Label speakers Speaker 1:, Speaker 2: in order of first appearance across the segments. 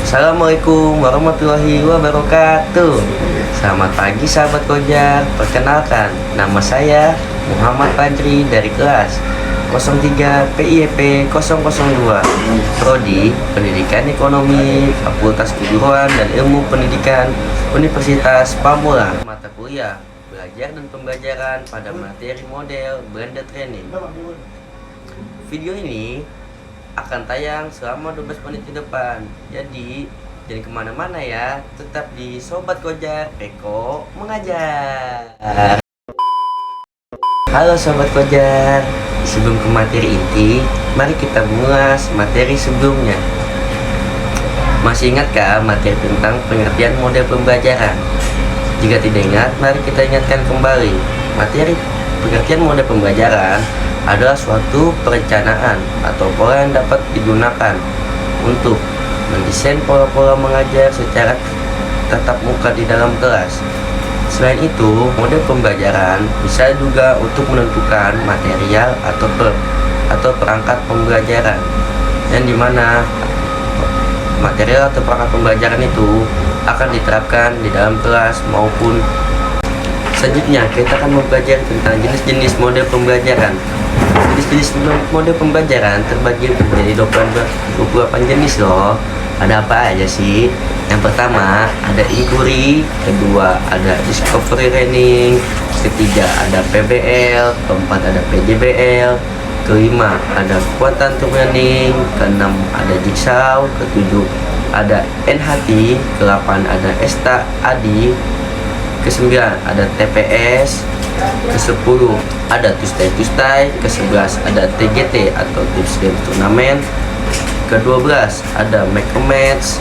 Speaker 1: Assalamualaikum warahmatullahi wabarakatuh. Selamat pagi sahabat Kojar. Perkenalkan, nama saya Muhammad Fajri dari kelas 03 PIEP 002, Prodi Pendidikan Ekonomi, Fakultas Keguruan dan Ilmu Pendidikan Universitas Pamulang. Mata kuliah belajar dan pembelajaran pada materi model blended training. Video ini akan tayang selama 12 menit ke depan. Jadi jangan kemana-mana ya, tetap di Sobat Kojar Eko Mengajar. Halo Sobat Kojar, sebelum ke materi inti, mari kita mengulas materi sebelumnya. Masih ingatkah materi tentang pengertian model pembelajaran? Jika tidak ingat, mari kita ingatkan kembali. Materi pengertian model pembelajaran adalah suatu perencanaan atau pola yang dapat digunakan untuk mendesain pola-pola mengajar secara tatap muka di dalam kelas. Selain itu, model pembelajaran bisa juga untuk menentukan material atau perangkat pembelajaran, yang dimana material atau perangkat pembelajaran itu akan diterapkan di dalam kelas maupun. Selanjutnya, kita akan mempelajari tentang jenis-jenis model pembelajaran. Jenis-jenis model pembelajaran terbagi menjadi 28 jenis loh. Ada apa aja sih? Yang pertama ada inquiry, kedua ada discovery learning, ketiga ada PBL, keempat ada PJBL, kelima ada quantitative learning, keenam ada jigsaw, ketujuh ada NHT, ke-8 ada ESTA ADI, ke-9 ada TPS, ke-10 ada Tustai, ke-11 ada TGT atau Tips Game Turnamen, ke-12 ada Make a Match,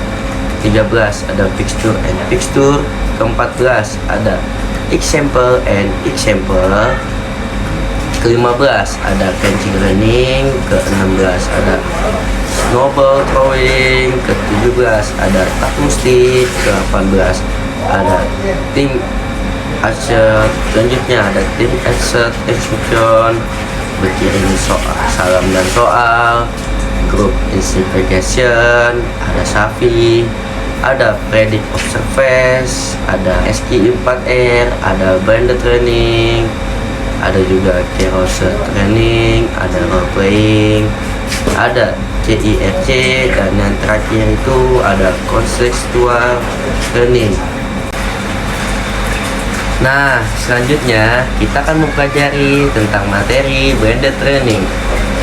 Speaker 1: ke-13 ada Fixture and Fixture, ke-14 ada Example and Example, ke-15 ada Catching Learning, ke-16 ada Snowball Throwing, ke-17 ada Tackle Stick, ke-18 ada Team Asset, selanjutnya ada Team Asset Execution, berkirim soal, salam dan soal, Group Investigation, ada Safi, ada Predict Observance, ada SQ4R, ada Blended Training, ada juga Carousel Training, ada Role Playing, ada CIRC, dan yang terakhir itu ada Contextual Training. Nah, selanjutnya kita akan mempelajari tentang materi blended training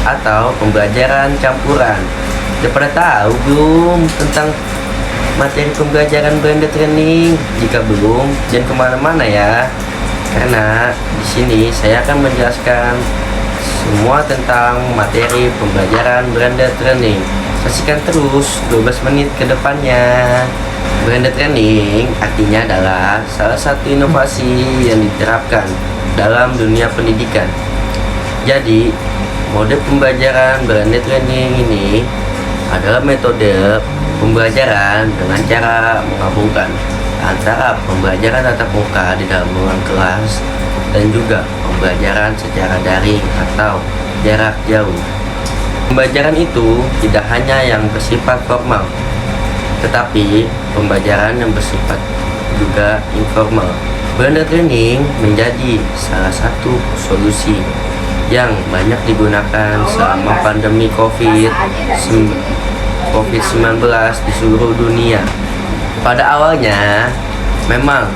Speaker 1: atau pembelajaran campuran. Sudah pada tahu belum tentang materi pembelajaran blended training? Jika belum, jangan kemana-mana ya, karena di sini saya akan menjelaskan semua tentang materi pembelajaran blended training. Saksikan terus 12 menit ke depannya. Blended training artinya adalah salah satu inovasi yang diterapkan dalam dunia pendidikan. Jadi, mode pembelajaran blended training ini adalah metode pembelajaran dengan cara menggabungkan antara pembelajaran tatap muka di dalam ruang kelas dan juga pembelajaran secara daring atau jarak jauh. Pembelajaran itu tidak hanya yang bersifat formal, tetapi pembelajaran yang bersifat juga informal. Blended training menjadi salah satu solusi yang banyak digunakan selama pandemi COVID-19 di seluruh dunia. Pada awalnya, memang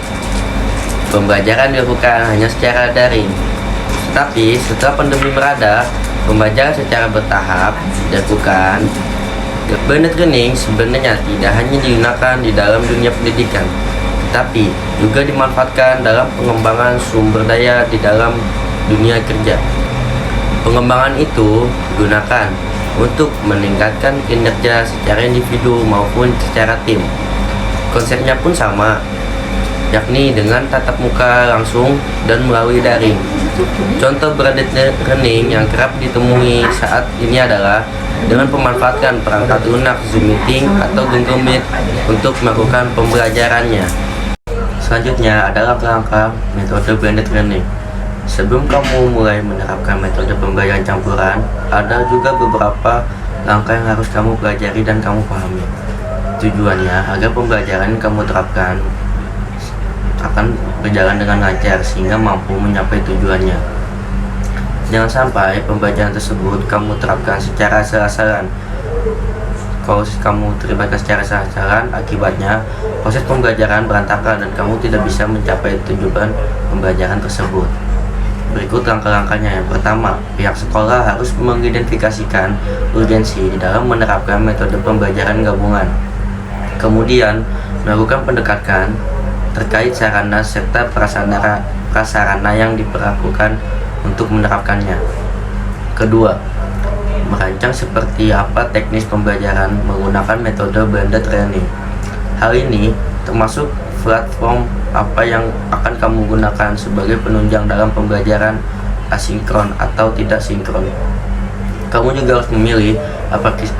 Speaker 1: pembelajaran dilakukan hanya secara daring, tetapi setelah pandemi merada, pembelajaran secara bertahap dilakukan. Blended training sebenarnya tidak hanya digunakan di dalam dunia pendidikan, tetapi juga dimanfaatkan dalam pengembangan sumber daya di dalam dunia kerja. Pengembangan itu digunakan untuk meningkatkan kinerja secara individu maupun secara tim. Konsepnya pun sama, yakni dengan tatap muka langsung dan melalui daring. Contoh blended learning yang kerap ditemui saat ini adalah dengan memanfaatkan perangkat lunak Zoom Meeting atau Google Meet untuk melakukan pembelajarannya. Selanjutnya adalah langkah metode blended learning. Sebelum kamu mulai menerapkan metode pembelajaran campuran, ada juga beberapa langkah yang harus kamu pelajari dan kamu pahami. Tujuannya agar pembelajaran yang kamu terapkan akan berjalan dengan lancar sehingga mampu mencapai tujuannya. Jangan sampai pembelajaran tersebut kamu terapkan secara asal-asalan. Kalau kamu terlibatkan secara asal-asalan, akibatnya proses pembelajaran berantakan dan kamu tidak bisa mencapai tujuan pembelajaran tersebut. Berikut langkah-langkahnya. Yang pertama, pihak sekolah harus mengidentifikasikan urgensi di dalam menerapkan metode pembelajaran gabungan. Kemudian, melakukan pendekatan terkait sarana serta prasarana yang diperlakukan untuk menerapkannya. Kedua, merancang seperti apa teknis pembelajaran menggunakan metode blended learning. Hal ini termasuk platform apa yang akan kamu gunakan sebagai penunjang dalam pembelajaran asinkron atau tidak sinkron. Kamu juga harus memilih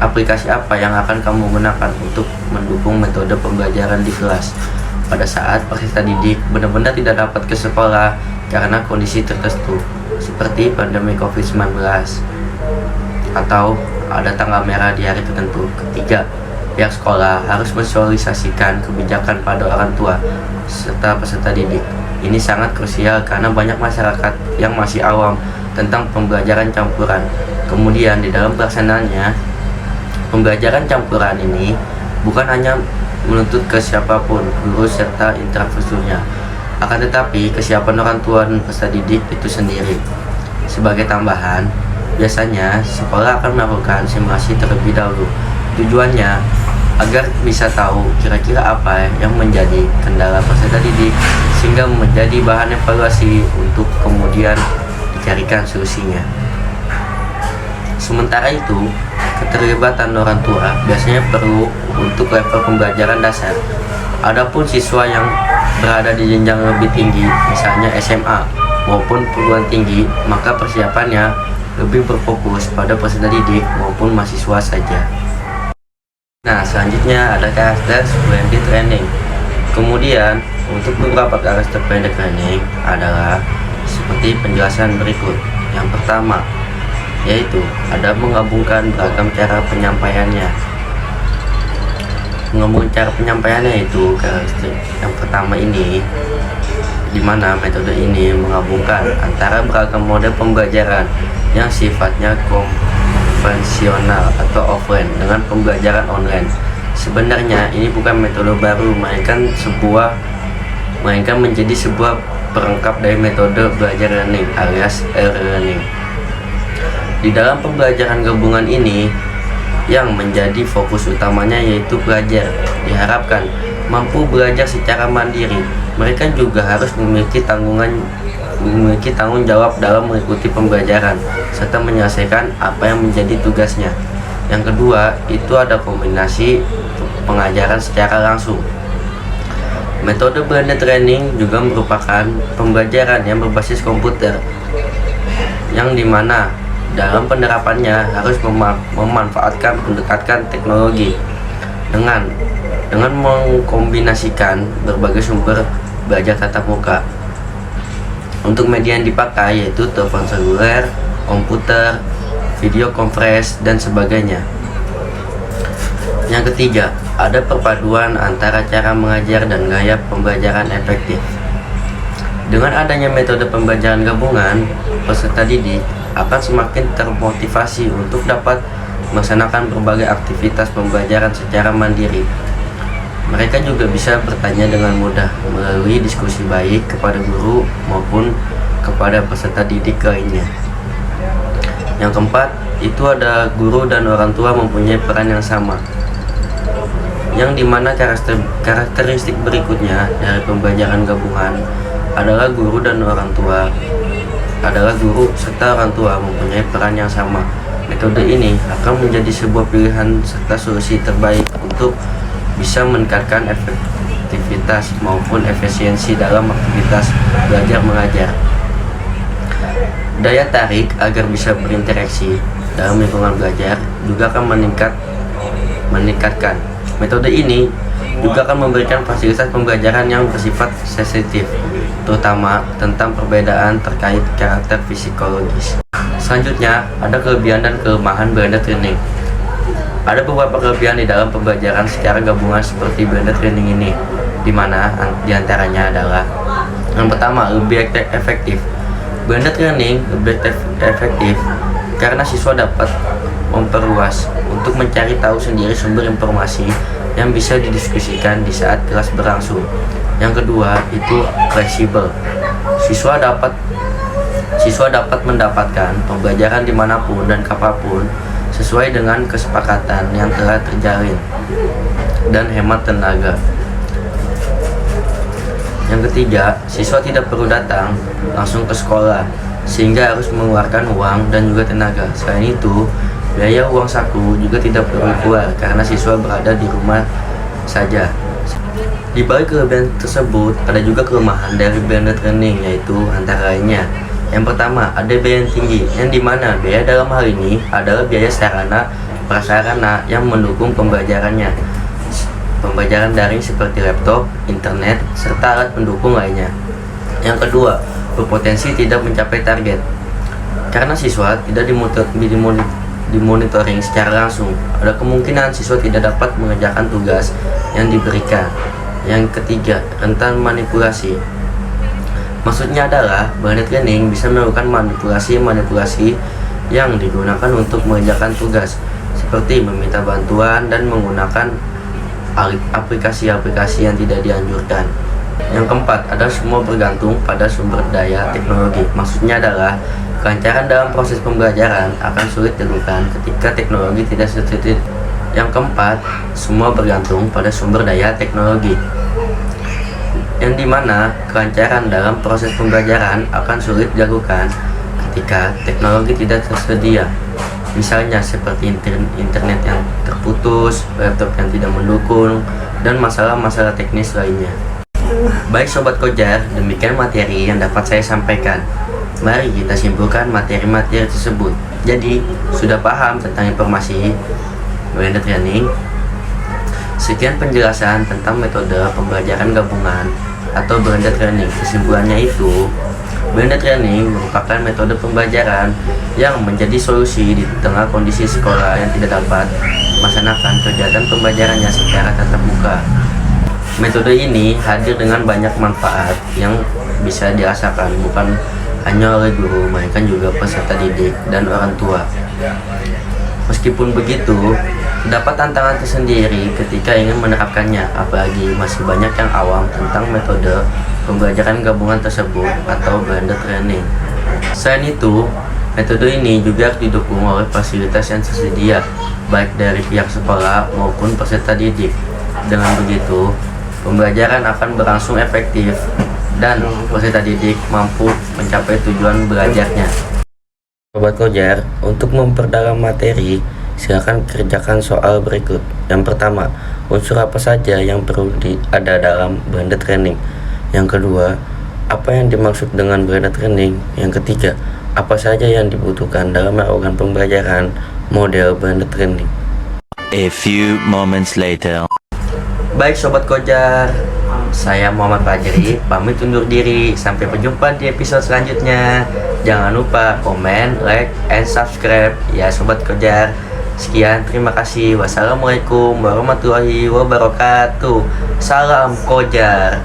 Speaker 1: aplikasi apa yang akan kamu gunakan untuk mendukung metode pembelajaran di kelas. Pada saat peserta didik benar-benar tidak dapat ke sekolah karena kondisi tertentu, seperti pandemi COVID-19 atau ada tanggal merah di hari tertentu. Ketiga, pihak sekolah harus mensosialisasikan kebijakan pada orang tua serta peserta didik. Ini sangat krusial karena banyak masyarakat yang masih awam tentang pembelajaran campuran. Kemudian di dalam pelaksanaannya, pembelajaran campuran ini bukan hanya menuntut ke siapapun, guru serta infrastrukturnya, akan tetapi kesiapan orang tua dan peserta didik itu sendiri. Sebagai tambahan, biasanya sekolah akan melakukan simulasi terlebih dahulu. Tujuannya agar bisa tahu kira-kira apa yang menjadi kendala peserta didik sehingga menjadi bahan evaluasi untuk kemudian dicarikan solusinya. Sementara itu, keterlibatan orang tua biasanya perlu untuk level pembelajaran dasar. Adapun siswa yang berada di jenjang lebih tinggi, misalnya SMA maupun perguruan tinggi, maka persiapannya lebih berfokus pada peserta didik maupun mahasiswa saja. Nah, selanjutnya ada karakter blended learning. Kemudian, untuk beberapa karakter blended learning adalah seperti penjelasan berikut. Yang pertama, yaitu ada menggabungkan beragam cara penyampaiannya. Menggabungkan cara penyampaiannya itu karakteristik yang pertama ini, di mana metode ini menggabungkan antara beragam model pembelajaran yang sifatnya konvensional atau offline dengan pembelajaran online. Sebenarnya ini bukan metode baru, melainkan menjadi sebuah perangkap dari metode belajar learning alias e-learning. Di dalam pembelajaran gabungan ini, yang menjadi fokus utamanya yaitu pelajar diharapkan mampu belajar secara mandiri. Mereka juga harus memiliki tanggung jawab dalam mengikuti pembelajaran serta menyelesaikan apa yang menjadi tugasnya. Yang kedua, itu ada kombinasi pengajaran secara langsung. Metode blended learning juga merupakan pembelajaran yang berbasis komputer, yang dimana dalam penerapannya harus memanfaatkan pendekatan teknologi dengan mengkombinasikan berbagai sumber belajar tatap muka. Untuk media yang dipakai yaitu telepon seluler, komputer, video conference, dan sebagainya. Yang ketiga, ada perpaduan antara cara mengajar dan gaya pembelajaran efektif. Dengan adanya metode pembelajaran gabungan, peserta didik akan semakin termotivasi untuk dapat melaksanakan berbagai aktivitas pembelajaran secara mandiri. Mereka juga bisa bertanya dengan mudah melalui diskusi baik kepada guru maupun kepada peserta didik lainnya. Yang keempat, itu ada guru dan orang tua mempunyai peran yang sama, yang dimana karakteristik berikutnya dari pembelajaran gabungan adalah guru serta orang tua mempunyai peran yang sama. Metode ini akan menjadi sebuah pilihan serta solusi terbaik untuk bisa meningkatkan efektivitas maupun efisiensi dalam aktivitas belajar mengajar. Daya tarik agar bisa berinteraksi dalam lingkungan belajar juga akan meningkatkan. Metode ini juga akan memberikan fasilitas pembelajaran yang bersifat sensitif, terutama tentang perbedaan terkait karakter psikologis. Selanjutnya, ada kelebihan dan kelemahan blended learning. Ada beberapa kelebihan di dalam pembelajaran secara gabungan seperti blended learning ini, di mana diantaranya adalah yang pertama, lebih efektif. Blended learning lebih efektif karena siswa dapat memperluas untuk mencari tahu sendiri sumber informasi yang bisa didiskusikan di saat kelas berlangsung. Yang kedua, itu fleksibel. Siswa dapat mendapatkan pembelajaran dimanapun dan kapanpun sesuai dengan kesepakatan yang telah terjalin dan hemat tenaga. Yang ketiga, siswa tidak perlu datang langsung ke sekolah sehingga harus mengeluarkan uang dan juga tenaga. Selain itu, biaya uang saku juga tidak perlu keluar karena siswa berada di rumah saja. Di balik kelebihan tersebut, ada juga kelemahan dari blended learning, yaitu antara lainnya. Yang pertama, ada biaya yang tinggi, yang dimana biaya dalam hal ini adalah biaya sarana prasarana yang mendukung pembelajarannya. Pembelajaran daring seperti laptop, internet, serta alat pendukung lainnya. Yang kedua, berpotensi tidak mencapai target karena siswa tidak dimonitoring secara langsung. Ada kemungkinan siswa tidak dapat mengerjakan tugas yang diberikan. Yang ketiga, rentan manipulasi. Maksudnya adalah blended learning bisa melakukan manipulasi yang digunakan untuk mengerjakan tugas, seperti meminta bantuan dan menggunakan aplikasi-aplikasi yang tidak dianjurkan. Yang keempat, ada semua bergantung pada sumber daya teknologi. Maksudnya adalah kelancaran dalam proses pembelajaran akan sulit dilakukan ketika teknologi tidak sesuai. Yang keempat, semua bergantung pada sumber daya teknologi, yang dimana kelancaran dalam proses pembelajaran akan sulit dilakukan ketika teknologi tidak tersedia. Misalnya seperti internet yang terputus, laptop yang tidak mendukung, dan masalah-masalah teknis lainnya. Baik Sobat Kojar, demikian materi yang dapat saya sampaikan. Mari kita simpulkan materi-materi tersebut. Jadi, sudah paham tentang informasi blended learning? Sekian penjelasan tentang metode pembelajaran gabungan atau blended learning. Kesimpulannya itu, blended learning merupakan metode pembelajaran yang menjadi solusi di tengah kondisi sekolah yang tidak dapat melaksanakan kegiatan pembelajarannya secara tatap muka. Metode ini hadir dengan banyak manfaat yang bisa dirasakan bukan hanya oleh guru, melainkan juga peserta didik dan orang tua. Meskipun begitu, terdapat tantangan tersendiri ketika ingin menerapkannya, apalagi masih banyak yang awam tentang metode pembelajaran gabungan tersebut atau blended learning. Selain itu, metode ini juga harus didukung oleh fasilitas yang tersedia, baik dari pihak sekolah maupun peserta didik. Dengan begitu, pembelajaran akan berlangsung efektif dan peserta didik mampu mencapai tujuan belajarnya. Sobat Kojar, untuk memperdalam materi, silakan kerjakan soal berikut. Yang pertama, unsur apa saja yang perlu ada dalam blended learning? Yang kedua, apa yang dimaksud dengan blended learning? Yang ketiga, apa saja yang dibutuhkan dalam melakukan pembelajaran model blended learning?
Speaker 2: A few moments later.
Speaker 1: Baik Sobat Kojar, saya Muhammad Fajri, pamit undur diri. Sampai berjumpa di episode selanjutnya. Jangan lupa komen, like, and subscribe ya Sobat Kojar. Sekian, terima kasih. Wassalamualaikum warahmatullahi wabarakatuh. Salam Kojar.